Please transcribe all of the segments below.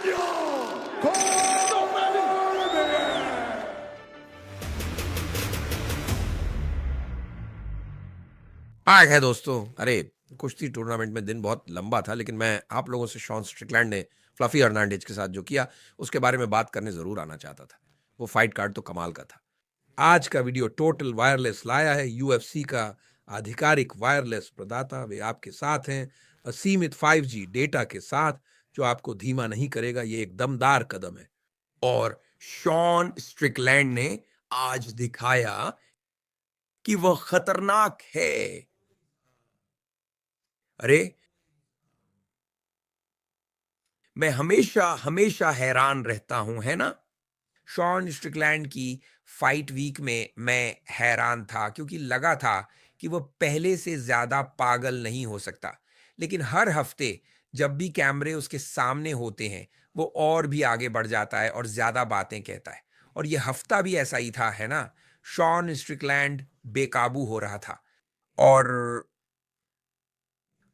हाय है दोस्तों। अरे कुश्ती टूर्नामेंट में दिन बहुत लंबा था, लेकिन मैं आप लोगों से शॉन स्ट्रिकलैंड ने फ्लफी हर्नांडेज के साथ जो किया उसके बारे में बात करने जरूर आना चाहता था। वो फाइट कार्ड तो कमाल का था। आज का वीडियो टोटल वायरलेस लाया है, यूएफसी का आधिकारिक वायरलेस प्रदाता। वे आपके साथ हैं असीमित 5G डेटा के साथ, जो आपको धीमा नहीं करेगा। ये एक दमदार कदम है और शॉन स्ट्रिकलैंड ने आज दिखाया कि वह खतरनाक है। अरे मैं हमेशा हमेशा हैरान रहता हूं, है ना। शॉन स्ट्रिकलैंड की फाइट वीक में मैं हैरान था, क्योंकि लगा था कि वह पहले से ज्यादा पागल नहीं हो सकता। लेकिन हर हफ्ते जब भी कैमरे उसके सामने होते हैं, वो और भी आगे बढ़ जाता है और ज्यादा बातें कहता है। और यह हफ्ता भी ऐसा ही था, है ना। शॉन स्ट्रिकलैंड बेकाबू हो रहा था और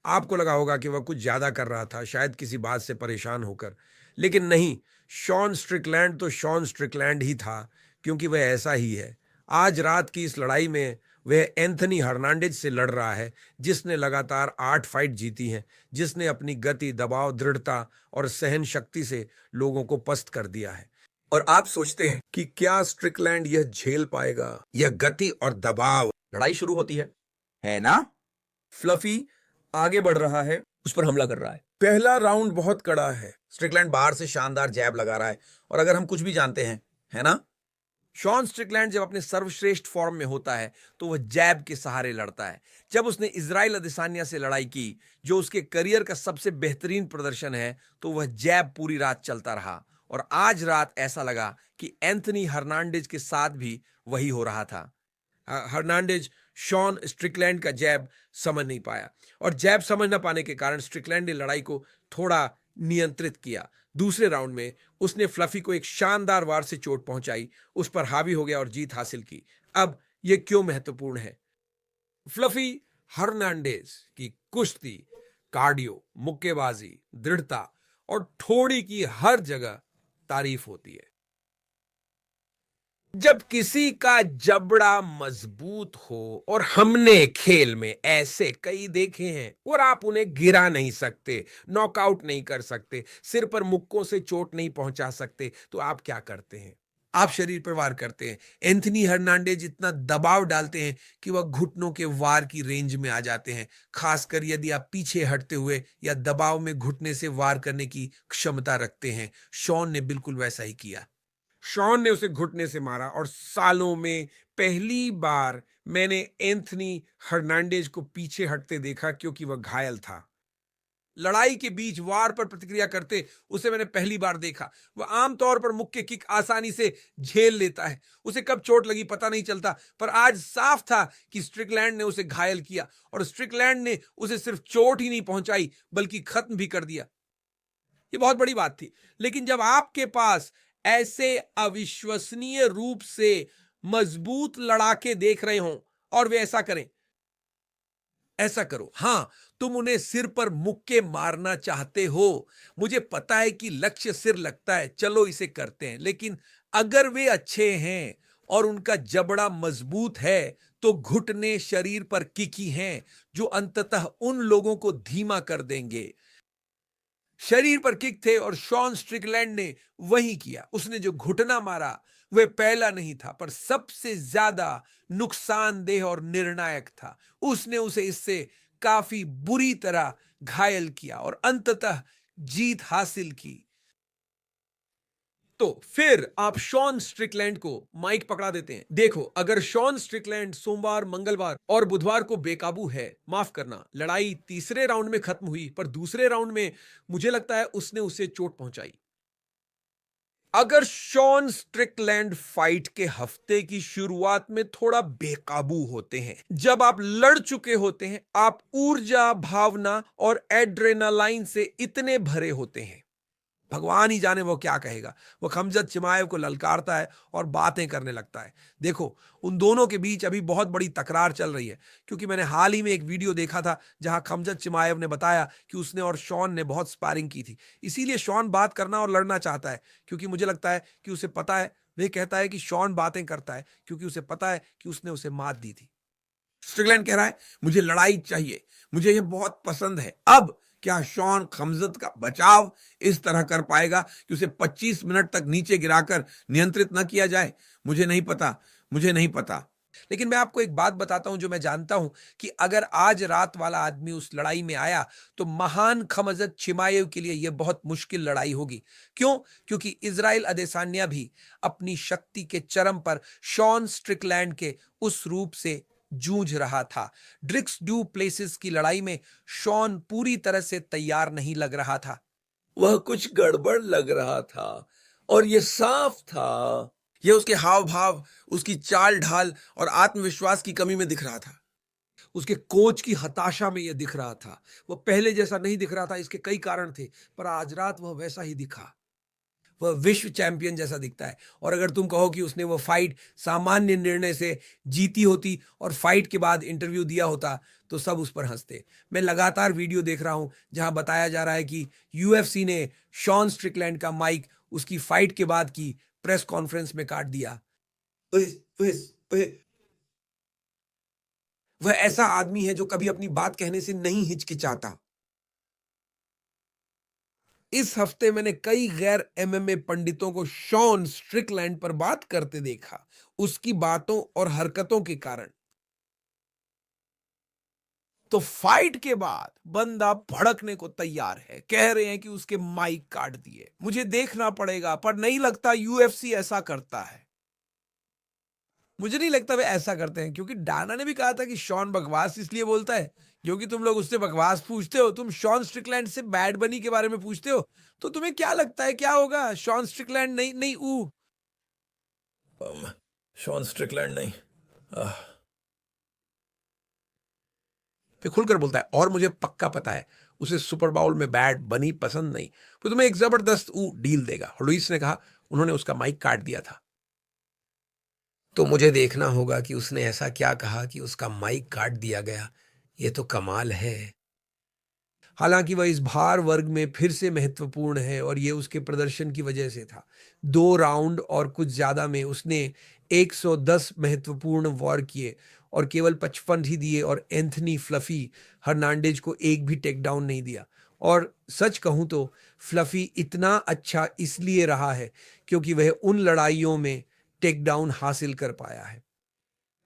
आपको लगा होगा कि वह कुछ ज्यादा कर रहा था, शायद किसी बात से परेशान होकर। लेकिन नहीं, शॉन स्ट्रिकलैंड तो शॉन स्ट्रिकलैंड ही था, क्योंकि वह ऐसा ही है। आज रात की इस लड़ाई में वह एंथनी हर्नांडेज से लड़ रहा है, जिसने लगातार 8 फाइट जीती हैं, जिसने अपनी गति, दबाव, दृढ़ता और सहन शक्ति से लोगों को पस्त कर दिया है। और आप सोचते हैं कि क्या स्ट्रिकलैंड यह झेल पाएगा, यह गति और दबाव। लड़ाई शुरू होती है ना। फ्लफी आगे बढ़ रहा है, उस पर हमला कर रहा है। पहला राउंड बहुत कड़ा है। स्ट्रिकलैंड बाहर से शानदार जैब लगा रहा है, और अगर हम कुछ भी जानते हैं, है ना, शॉन स्ट्रिकलैंड जब अपने सर्वश्रेष्ठ फॉर्म में होता है तो वह जैब के सहारे लड़ता है। जब उसने इजराइल अदेसानिया से लड़ाई की, जो उसके करियर का सबसे बेहतरीन प्रदर्शन है, तो वह जैब पूरी रात चलता रहा। और आज रात ऐसा लगा कि एंथनी हर्नांडेज के साथ भी वही हो रहा था। हर्नांडेज शॉन स्ट्रिकलैंड का जैब समझ नहीं पाया, और जैब समझ ना पाने के कारण स्ट्रिकलैंड ने लड़ाई को थोड़ा नियंत्रित किया। दूसरे राउंड में उसने फ्लफी को एक शानदार वार से चोट पहुंचाई, उस पर हावी हो गया और जीत हासिल की। अब यह क्यों महत्वपूर्ण है? फ्लफी हर्नांडेज की कुश्ती, कार्डियो, मुक्केबाजी, दृढ़ता और ठोड़ी की हर जगह तारीफ होती है। जब किसी का जबड़ा मजबूत हो, और हमने खेल में ऐसे कई देखे हैं, और आप उन्हें गिरा नहीं सकते, नॉकआउट नहीं कर सकते, सिर पर मुक्कों से चोट नहीं पहुंचा सकते, तो आप क्या करते हैं? आप शरीर पर वार करते हैं। एंथनी हर्नांडेज इतना दबाव डालते हैं कि वह घुटनों के वार की रेंज में आ जाते हैं, खासकर यदि आप पीछे हटते हुए या दबाव में घुटने से वार करने की क्षमता रखते हैं। शॉन ने बिल्कुल वैसा ही किया। शॉन ने उसे घुटने से मारा, और सालों में पहली बार मैंने एंथनी हर्नांडेज को पीछे हटते देखा, क्योंकि वह घायल था। लड़ाई के बीच वार पर प्रतिक्रिया करते उसे मैंने पहली बार देखा। वह आमतौर पर मुक्के किक आसानी से झेल लेता है, उसे कब चोट लगी पता नहीं चलता। पर आज साफ था कि स्ट्रिकलैंड ने उसे घायल किया, और स्ट्रिकलैंड ने उसे सिर्फ चोट ही नहीं पहुंचाई, बल्कि खत्म भी कर दिया। ये बहुत बड़ी बात थी। लेकिन जब आपके पास ऐसे अविश्वसनीय रूप से मजबूत लड़ाके देख रहे हों, और वे ऐसा करें, ऐसा करो। हां, तुम उन्हें सिर पर मुक्के मारना चाहते हो। मुझे पता है कि लक्ष्य सिर लगता है, चलो इसे करते हैं। लेकिन अगर वे अच्छे हैं और उनका जबड़ा मजबूत है, तो घुटने शरीर पर किकी हैं, जो अंततः उन लोगों को धीमा कर देंगे। शरीर पर किक थे, और शॉन स्ट्रिकलैंड ने वही किया। उसने जो घुटना मारा वह पहला नहीं था, पर सबसे ज्यादा नुकसानदेह और निर्णायक था। उसने उसे इससे काफी बुरी तरह घायल किया और अंततः जीत हासिल की। तो फिर आप शॉन स्ट्रिकलैंड को माइक पकड़ा देते हैं। देखो, अगर शॉन स्ट्रिकलैंड सोमवार, मंगलवार और बुधवार को बेकाबू है, माफ करना, लड़ाई तीसरे राउंड में खत्म हुई, पर दूसरे राउंड में मुझे लगता है उसने उसे चोट पहुंचाई। अगर शॉन स्ट्रिकलैंड फाइट के हफ्ते की शुरुआत में थोड़ा बेकाबू होते हैं, जब आप लड़ चुके होते हैं, आप ऊर्जा, भावना और एड्रेनालाइन से इतने भरे होते हैं, भगवान ही जाने वो क्या कहेगा। वो खमजत चिमाएव को ललकारता है और बातें करने लगता है। देखो, उन दोनों के बीच अभी बहुत बड़ी तकरार चल रही है, क्योंकि मैंने हाल ही में एक वीडियो देखा था जहां खमजत चिमाएव ने बताया कि उसने और शॉन ने बहुत स्पारिंग की थी। इसीलिए शॉन बात करना और लड़ना चाहता है, क्योंकि मुझे लगता है कि उसे पता है, वह कहता है कि शॉन बातें करता है क्योंकि उसे पता है कि उसने उसे मात दी थी। स्ट्रिकलैंड कह रहा है, मुझे लड़ाई चाहिए, मुझे ये बहुत पसंद है। अब क्या शॉन खमजत का बचाव इस तरह कर पाएगा कि उसे 25 मिनट तक नीचे गिराकर नियंत्रित न किया जाए? मुझे नहीं पता, मुझे नहीं पता। लेकिन मैं आपको एक बात बताता हूं जो मैं जानता हूं, कि अगर आज रात वाला आदमी उस लड़ाई में आया तो महान खमजत चिमाएव के लिए यह बहुत मुश्किल लड़ाई होगी। क्यों? क्योंकि इजराइल अदेसान्या भी अपनी शक्ति के चरम पर शॉन स्ट्रिकलैंड के उस रूप से जूझ रहा था। ड्रिक्स ड्यू प्लेसेस की लड़ाई में शॉन पूरी तरह से तैयार नहीं लग रहा था। वह कुछ गड़बड़ लग रहा था और यह साफ था। यह उसके हाव भाव, उसकी चाल ढाल और आत्मविश्वास की कमी में दिख रहा था। उसके कोच की हताशा में यह दिख रहा था। वह पहले जैसा नहीं दिख रहा था, इसके कई कारण थे, पर आज रात वह वैसा ही दिखा। वह विश्व चैंपियन जैसा दिखता है। और अगर तुम कहो कि उसने वो फाइट सामान्य निर्णय से जीती होती और फाइट के बाद इंटरव्यू दिया होता तो सब उस पर हंसते। मैं लगातार वीडियो देख रहा हूं जहां बताया जा रहा है कि यूएफसी ने शॉन स्ट्रिकलैंड का माइक उसकी फाइट के बाद की प्रेस कॉन्फ्रेंस में काट दिया। वह वह वह वह ऐसा आदमी है जो कभी अपनी बात कहने से नहीं हिचकिचाता। इस हफ्ते मैंने कई गैर एमएमए पंडितों को शॉन स्ट्रिकलैंड पर बात करते देखा, उसकी बातों और हरकतों के कारण। तो फाइट के बाद बंदा भड़कने को तैयार है, कह रहे हैं कि उसके माइक काट दिए। मुझे देखना पड़ेगा, पर नहीं लगता यूएफसी ऐसा करता है। मुझे नहीं लगता वे ऐसा करते हैं, क्योंकि डाना ने भी कहा था कि शॉन बकवास इसलिए बोलता है क्योंकि तुम लोग उससे बकवास पूछते हो। तुम शॉन स्ट्रिकलैंड से बैड बनी के बारे में पूछते हो, तो तुम्हें क्या लगता है क्या होगा? शॉन स्ट्रिकलैंड नहीं नहीं शॉन स्ट्रिकलैंड नहीं। फिर खुलकर बोलता है, और मुझे पक्का पता है उसे सुपर बाउल में बैड बनी पसंद नहीं, तो तुम्हें एक जबरदस्त डील देगा। लुइस ने कहा, उन्होंने उसका माइक काट दिया था। तो मुझे देखना होगा कि उसने ऐसा क्या कहा कि उसका माइक काट दिया गया। ये तो कमाल है। हालांकि वह इस भार वर्ग में फिर से महत्वपूर्ण है और ये उसके प्रदर्शन की वजह से था। 2 राउंड और कुछ ज्यादा में उसने 110 महत्वपूर्ण वॉर किए और केवल 55 ही दिए, और एंथनी फ्लफी हर्नांडेज को एक भी टेक डाउन नहीं दिया। और सच कहूं तो फ्लफी इतना अच्छा इसलिए रहा है क्योंकि वह उन लड़ाइयों में टेक डाउन हासिल कर पाया है।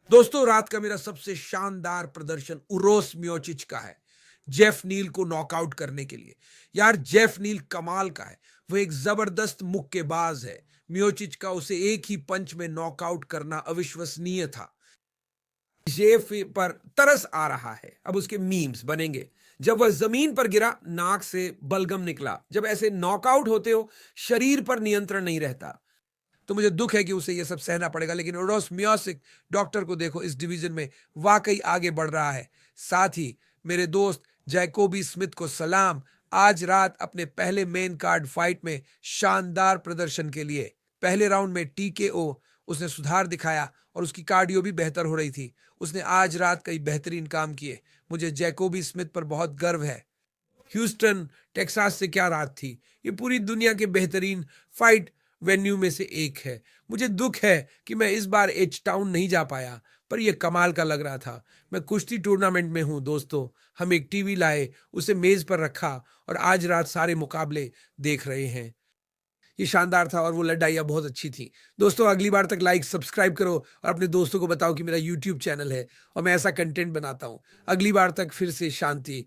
दोस्तों, रात का मेरा सबसे शानदार प्रदर्शन उरोस मियोचिच का है, जेफ नील को नॉकआउट करने के लिए। यार, जेफ नील कमाल का है। वो एक जबरदस्त मुक्केबाज है। मियोचिच का उसे एक ही पंच में नॉकआउट करना अविश्वसनीय था। जेफ पर तरस आ रहा है। अब उसके मीम्स बनेंगे। जब वह जमीन पर गिरा, नाक से बलगम निकला। जब ऐसे नॉकआउट होते हो, शरीर पर नियंत्रण नहीं रहता। तो मुझे दुख है कि उसे यह सब सहना पड़ेगा, लेकिन उरोस मियोसिक, डॉक्टर को देखो, इस डिवीजन में वाकई आगे बढ़ रहा है। साथ ही मेरे दोस्त जैकोबी स्मिथ को सलाम, आज रात अपने पहले मेन कार्ड फाइट में शानदार प्रदर्शन के लिए। पहले राउंड में टीकेओ उसने सुधार दिखाया और उसकी कार्डियो भी बेहतर हो रही थी। उसने आज रात कई बेहतरीन काम किए। मुझे जैकोबी स्मिथ पर बहुत गर्व है। ह्यूस्टन टेक्सास से क्या रात थी! ये पूरी दुनिया के बेहतरीन फाइट वेन्यू में से एक है। मुझे दुख है कि मैं इस बार एच टाउन नहीं जा पाया, पर यह कमाल का लग रहा था। मैं कुश्ती टूर्नामेंट में हूं दोस्तों। हम एक टीवी लाए, उसे मेज पर रखा और आज रात सारे मुकाबले देख रहे हैं। ये शानदार था और वो लड़ाइयाँ बहुत अच्छी थी। दोस्तों, अगली बार तक लाइक सब्सक्राइब करो और अपने दोस्तों को बताओ कि मेरा यूट्यूब चैनल है और मैं ऐसा कंटेंट बनाता हूँ। अगली बार तक फिर से शांति।